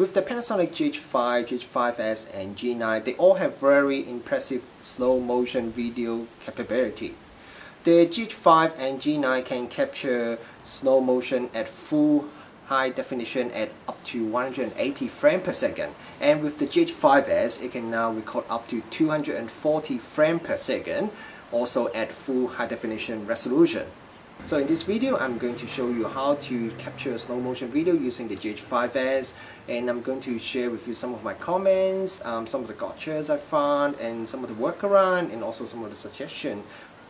with the Panasonic GH5, GH5S and G9, they all have very impressive slow motion video capability. The GH5 and G9 can capture slow motion at full high definition at up to 180 frames per second, and with the GH5S it can now record up to 240 frames per second, also at full high definition resolution. So in this video I'm going to show you how to capture slow motion video using the GH5S, and I'm going to share with you some of my comments, some of the gotchas I found, and some of the workaround, and also some of the suggestions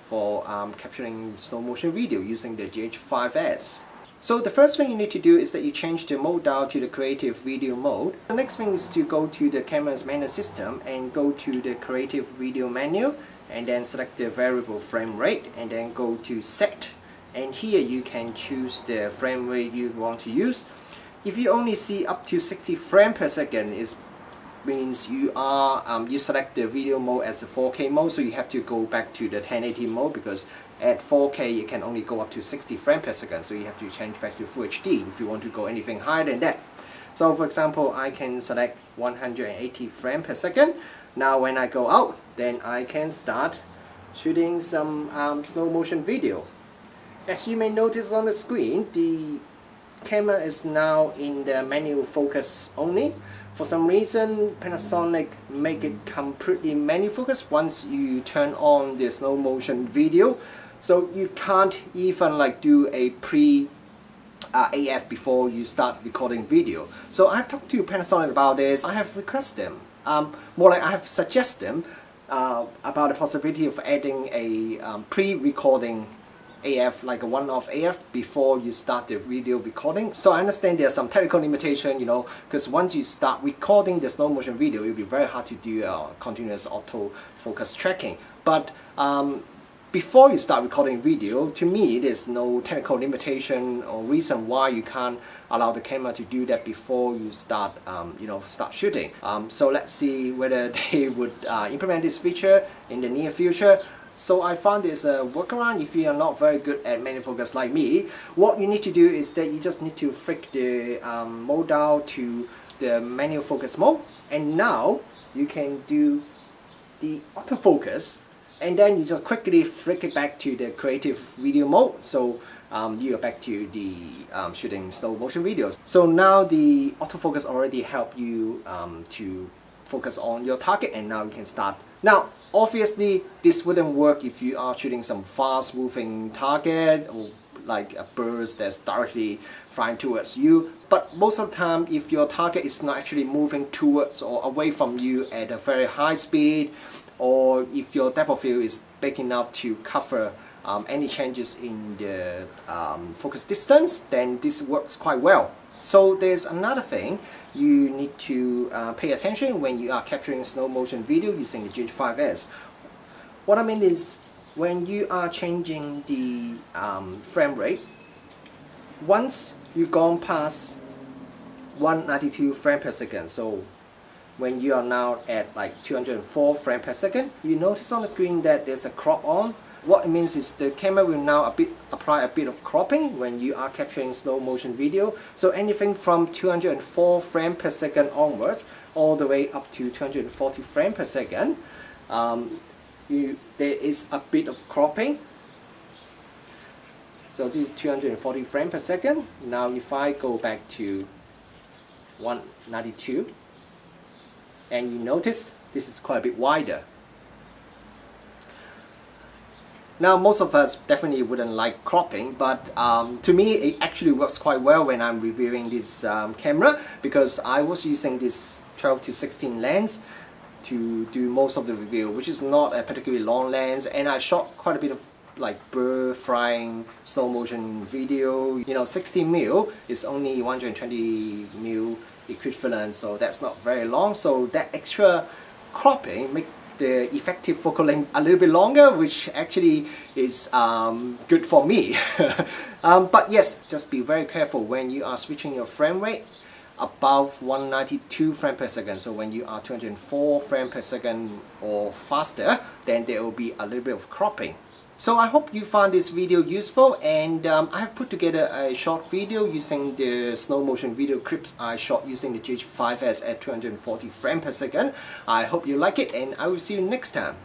for capturing slow motion video using the GH5S. So the first thing you need to do is that you change the mode dial to the creative video mode. The next thing is to go to the camera's menu system and go to the creative video menu, and then select the variable frame rate, and then go to set, and here you can choose the frame rate you want to use. If you only see up to 60 frames per second, it means you select the video mode as a 4K mode, so you have to go back to the 1080 mode, because at 4K you can only go up to 60 frames per second, so you have to change back to Full HD if you want to go anything higher than that. So for example, I can select 180 frames per second. Now when I go out, then I can start shooting some slow motion video. As you may notice on the screen, the camera is now in the manual focus only. For some reason, Panasonic make it completely manual focus once you turn on the slow motion video. So you can't even like do a AF before you start recording video. So I've talked to Panasonic about this. I have requested them, more like I have suggested them about the possibility of adding a pre-recording AF, like a one-off AF before you start the video recording. So I understand there's some technical limitation, because once you start recording the slow motion video, it'll be very hard to do continuous autofocus tracking. But before you start recording video, to me there's no technical limitation or reason why you can't allow the camera to do that before you start start shooting. So let's see whether they would implement this feature in the near future. So I found this workaround. If you are not very good at manual focus like me, what you need to do is that you just need to flick the mode dial to the manual focus mode, and now you can do the autofocus, and then you just quickly flick it back to the creative video mode. So you are back to the shooting slow motion videos. So now the autofocus already helped you to focus on your target, and now you can start. Now obviously this wouldn't work if you are shooting some fast moving target, or like a bird that's directly flying towards you. But most of the time, if your target is not actually moving towards or away from you at a very high speed, or if your depth of field is big enough to cover any changes in the focus distance, then this works quite well. So there's another thing you need to pay attention when you are capturing slow motion video using the GH5S. What I mean is, when you are changing the frame rate, once you've gone past 192 frames per second, so when you are now at like 204 frames per second, you notice on the screen that there's a crop on. What it means is the camera will now apply a bit of cropping when you are capturing slow motion video. So anything from 204 frames per second onwards, all the way up to 240 frames per second, there is a bit of cropping. So this is 240 frames per second. Now if I go back to 192, and you notice this is quite a bit wider. Now most of us definitely wouldn't like cropping, but to me it actually works quite well when I'm reviewing this camera, because I was using this 12 to 16 lens to do most of the review, which is not a particularly long lens, and I shot quite a bit of like bird flying slow motion video. 60mm is only 120mm equivalent, so that's not very long, so that extra cropping makes the effective focal length a little bit longer, which actually is good for me. But yes, just be very careful when you are switching your frame rate above 192 frames per second. So when you are 204 frames per second or faster, then there will be a little bit of cropping. So I hope you found this video useful, and I have put together a short video using the slow motion video clips I shot using the GH5S at 240 frames per second. I hope you like it, and I will see you next time.